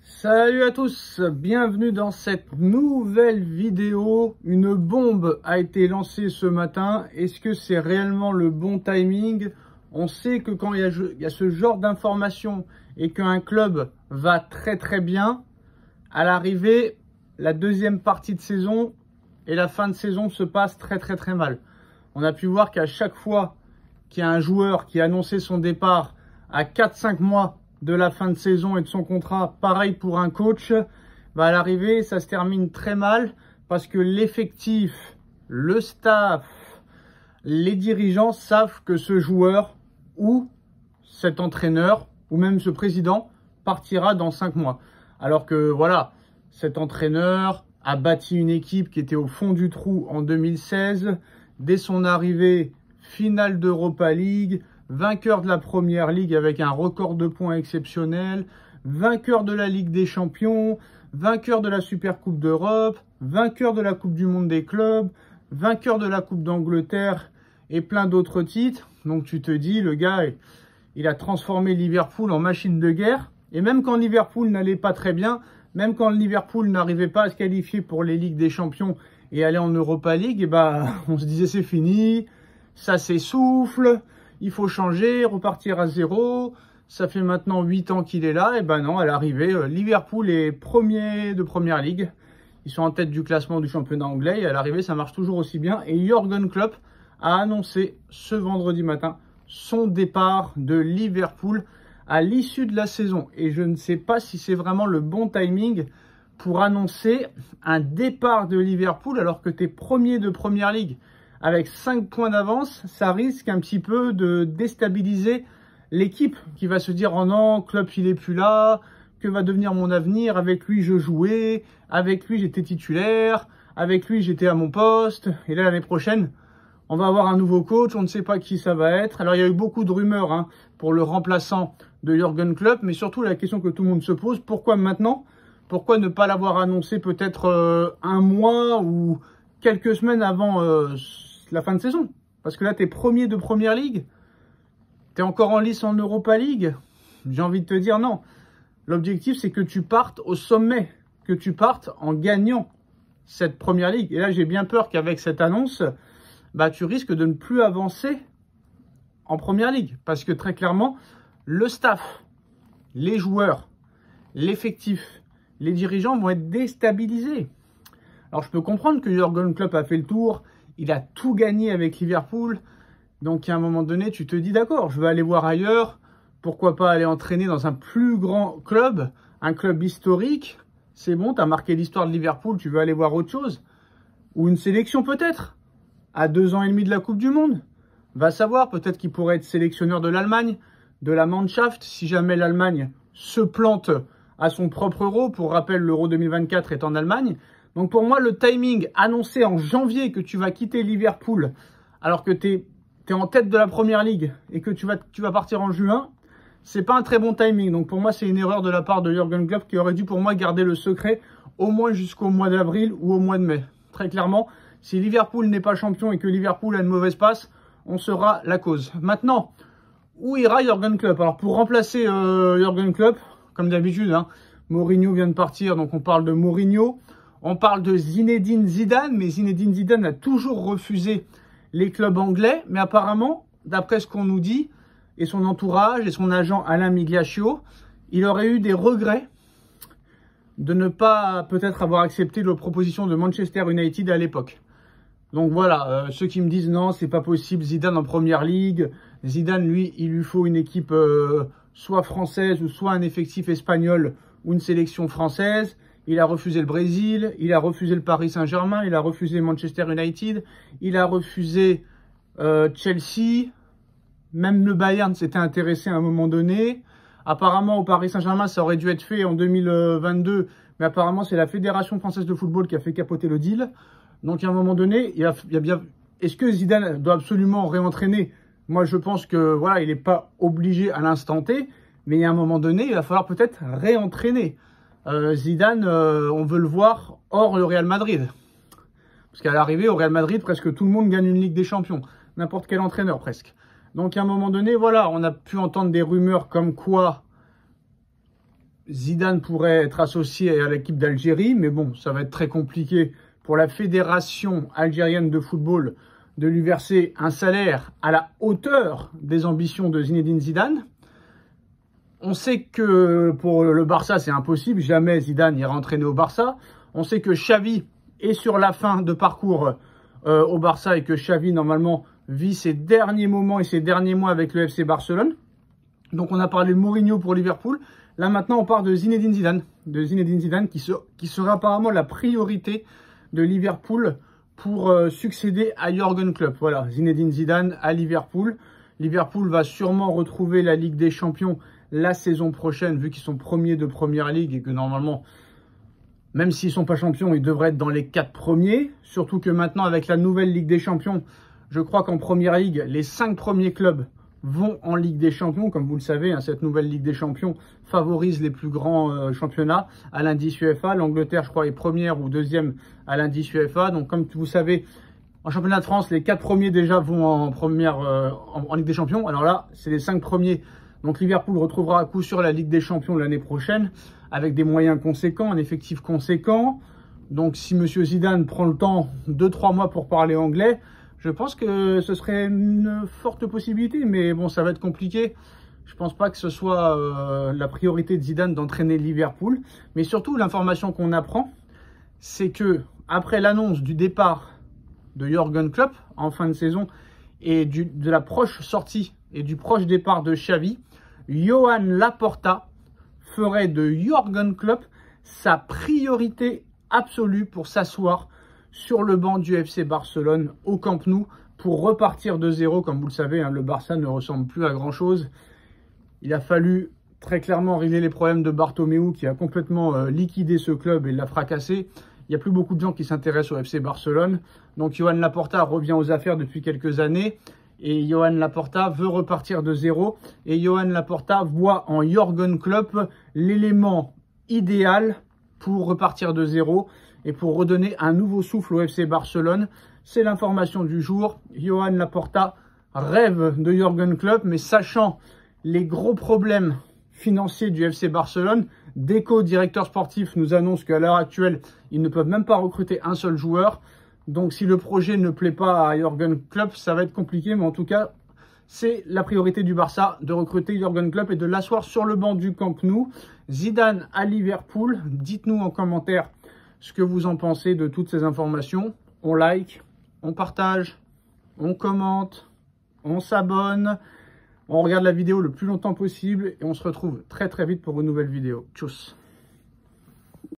Salut à tous, bienvenue dans cette nouvelle vidéo. Une bombe a été lancée ce matin. Est-ce que c'est réellement le bon timing? On sait que quand il y a ce genre d'informations et qu'un club va très bien, à l'arrivée, la deuxième partie de saison et la fin de saison se passent très mal. On a pu voir qu'à chaque fois qu'il y a un joueur qui a annoncé son départ à 4-5 mois de la fin de saison et de son contrat, pareil pour un coach, à l'arrivée, ça se termine très mal parce que l'effectif, le staff, les dirigeants savent que ce joueur ou cet entraîneur ou même ce président partira dans 5 mois. Alors que voilà, cet entraîneur a bâti une équipe qui était au fond du trou en 2016. Dès son arrivée, finale d'Europa League, vainqueur de la Première Ligue avec un record de points exceptionnel, vainqueur de la Ligue des Champions, vainqueur de la Super Coupe d'Europe, vainqueur de la Coupe du Monde des clubs, vainqueur de la Coupe d'Angleterre et plein d'autres titres. Donc tu te dis, le gars, il a transformé Liverpool en machine de guerre. Et même quand Liverpool n'allait pas très bien, même quand Liverpool n'arrivait pas à se qualifier pour les Ligues des Champions et aller en Europa League, on se disait c'est fini, ça s'essouffle. Il faut changer, repartir à zéro. Ça fait maintenant 8 ans qu'il est là. Et non, à l'arrivée, Liverpool est premier de Première Ligue. Ils sont en tête du classement du championnat anglais. Et à l'arrivée, ça marche toujours aussi bien. Et Jürgen Klopp a annoncé ce vendredi matin son départ de Liverpool à l'issue de la saison. Et je ne sais pas si c'est vraiment le bon timing pour annoncer un départ de Liverpool alors que tu es premier de Première Ligue. Avec 5 points d'avance, ça risque un petit peu de déstabiliser l'équipe qui va se dire « Oh non, Klopp il est plus là, que va devenir mon avenir? Avec lui je jouais, avec lui j'étais titulaire, avec lui j'étais à mon poste. » Et là l'année prochaine, on va avoir un nouveau coach, on ne sait pas qui ça va être. Alors il y a eu beaucoup de rumeurs pour le remplaçant de Jürgen Klopp, mais surtout la question que tout le monde se pose, pourquoi maintenant? Pourquoi ne pas l'avoir annoncé peut-être un mois ou quelques semaines avant la fin de saison? Parce que là, tu es premier de Première Ligue. Tu es encore en lice en Europa League. J'ai envie de te dire non. L'objectif, c'est que tu partes au sommet. Que tu partes en gagnant cette Première Ligue. Et là, j'ai bien peur qu'avec cette annonce, tu risques de ne plus avancer en Première Ligue. Parce que très clairement, le staff, les joueurs, l'effectif, les dirigeants vont être déstabilisés. Alors, je peux comprendre que Jürgen Klopp a fait le tour. Il a tout gagné avec Liverpool. Donc, à un moment donné, tu te dis, d'accord, je vais aller voir ailleurs. Pourquoi pas aller entraîner dans un plus grand club, un club historique. C'est bon, tu as marqué l'histoire de Liverpool, tu veux aller voir autre chose. Ou une sélection peut-être, à 2 ans et demi de la Coupe du Monde. Va savoir, peut-être qu'il pourrait être sélectionneur de l'Allemagne, de la Mannschaft, si jamais l'Allemagne se plante à son propre euro. Pour rappel, l'euro 2024 est en Allemagne. Donc pour moi, le timing annoncé en janvier que tu vas quitter Liverpool alors que tu es en tête de la Première Ligue et que tu vas partir en juin, c'est pas un très bon timing. Donc pour moi, c'est une erreur de la part de Jürgen Klopp qui aurait dû pour moi garder le secret au moins jusqu'au mois d'avril ou au mois de mai. Très clairement, si Liverpool n'est pas champion et que Liverpool a une mauvaise passe, on sera la cause. Maintenant, où ira Jürgen Klopp? Alors pour remplacer Jürgen Klopp, comme d'habitude, Mourinho vient de partir, donc on parle de Mourinho. On parle de Zinedine Zidane, mais Zinedine Zidane a toujours refusé les clubs anglais. Mais apparemment, d'après ce qu'on nous dit, et son entourage et son agent Alain Migliaccio, il aurait eu des regrets de ne pas peut-être avoir accepté la proposition de Manchester United à l'époque. Donc voilà, ceux qui me disent non, c'est pas possible, Zidane en Première Ligue. Zidane, lui, il lui faut une équipe soit française ou soit un effectif espagnol ou une sélection française. Il a refusé le Brésil, il a refusé le Paris Saint-Germain, il a refusé Manchester United, il a refusé Chelsea, même le Bayern s'était intéressé à un moment donné. Apparemment, au Paris Saint-Germain, ça aurait dû être fait en 2022, mais apparemment, c'est la Fédération française de football qui a fait capoter le deal. Donc, à un moment donné, il y a bien... Est-ce que Zidane doit absolument réentraîner? Moi, je pense que voilà, il n'est pas obligé à l'instant T, mais il y a un moment donné, il va falloir peut-être réentraîner. Zidane, on veut le voir hors le Real Madrid. Parce qu'à l'arrivée, au Real Madrid, presque tout le monde gagne une Ligue des Champions. N'importe quel entraîneur, presque. Donc, à un moment donné, voilà, on a pu entendre des rumeurs comme quoi Zidane pourrait être associé à l'équipe d'Algérie, mais bon, ça va être très compliqué pour la fédération algérienne de football de lui verser un salaire à la hauteur des ambitions de Zinedine Zidane. On sait que pour le Barça, c'est impossible. Jamais Zidane ira entraîner au Barça. On sait que Xavi est sur la fin de parcours au Barça et que Xavi, normalement, vit ses derniers moments et ses derniers mois avec le FC Barcelone. Donc, on a parlé de Mourinho pour Liverpool. Là, maintenant, on parle de Zinedine Zidane. De Zinedine Zidane qui sera apparemment la priorité de Liverpool pour succéder à Jürgen Klopp. Voilà, Zinedine Zidane à Liverpool. Liverpool va sûrement retrouver la Ligue des Champions la saison prochaine, vu qu'ils sont premiers de Première Ligue et que normalement, même s'ils ne sont pas champions, ils devraient être dans les 4 premiers. Surtout que maintenant, avec la nouvelle Ligue des Champions, je crois qu'en Première Ligue, les 5 premiers clubs vont en Ligue des Champions. Comme vous le savez, hein, cette nouvelle Ligue des Champions favorise les plus grands championnats à l'indice UEFA. L'Angleterre, je crois, est première ou deuxième à l'indice UEFA. Donc, comme vous savez, en championnat de France, les 4 premiers déjà vont en première en Ligue des Champions. Alors là, c'est les 5 premiers. Donc Liverpool retrouvera à coup sûr la Ligue des Champions l'année prochaine avec des moyens conséquents, un effectif conséquent. Donc si M. Zidane prend le temps, 2-3 mois pour parler anglais, je pense que ce serait une forte possibilité. Mais bon, ça va être compliqué. Je ne pense pas que ce soit la priorité de Zidane d'entraîner Liverpool. Mais surtout, l'information qu'on apprend, c'est que après l'annonce du départ de Jürgen Klopp en fin de saison et de la proche sortie et du proche départ de Xavi, Johan Laporta ferait de Jürgen Klopp sa priorité absolue pour s'asseoir sur le banc du FC Barcelone au Camp Nou pour repartir de zéro. Comme vous le savez, hein, le Barça ne ressemble plus à grand chose. Il a fallu très clairement régler les problèmes de Bartomeu qui a complètement liquidé ce club et l'a fracassé. Il n'y a plus beaucoup de gens qui s'intéressent au FC Barcelone. Donc Johan Laporta revient aux affaires depuis quelques années. Et Johan Laporta veut repartir de zéro. Et Johan Laporta voit en Jürgen Klopp l'élément idéal pour repartir de zéro et pour redonner un nouveau souffle au FC Barcelone. C'est l'information du jour. Johan Laporta rêve de Jürgen Klopp, mais sachant les gros problèmes financiers du FC Barcelone, Deco, directeur sportif, nous annonce qu'à l'heure actuelle, ils ne peuvent même pas recruter un seul joueur. Donc, si le projet ne plaît pas à Jürgen Klopp, ça va être compliqué. Mais en tout cas, c'est la priorité du Barça de recruter Jürgen Klopp et de l'asseoir sur le banc du Camp Nou. Zidane à Liverpool. Dites-nous en commentaire ce que vous en pensez de toutes ces informations. On like, on partage, on commente, on s'abonne. On regarde la vidéo le plus longtemps possible et on se retrouve très très vite pour une nouvelle vidéo. Tchuss!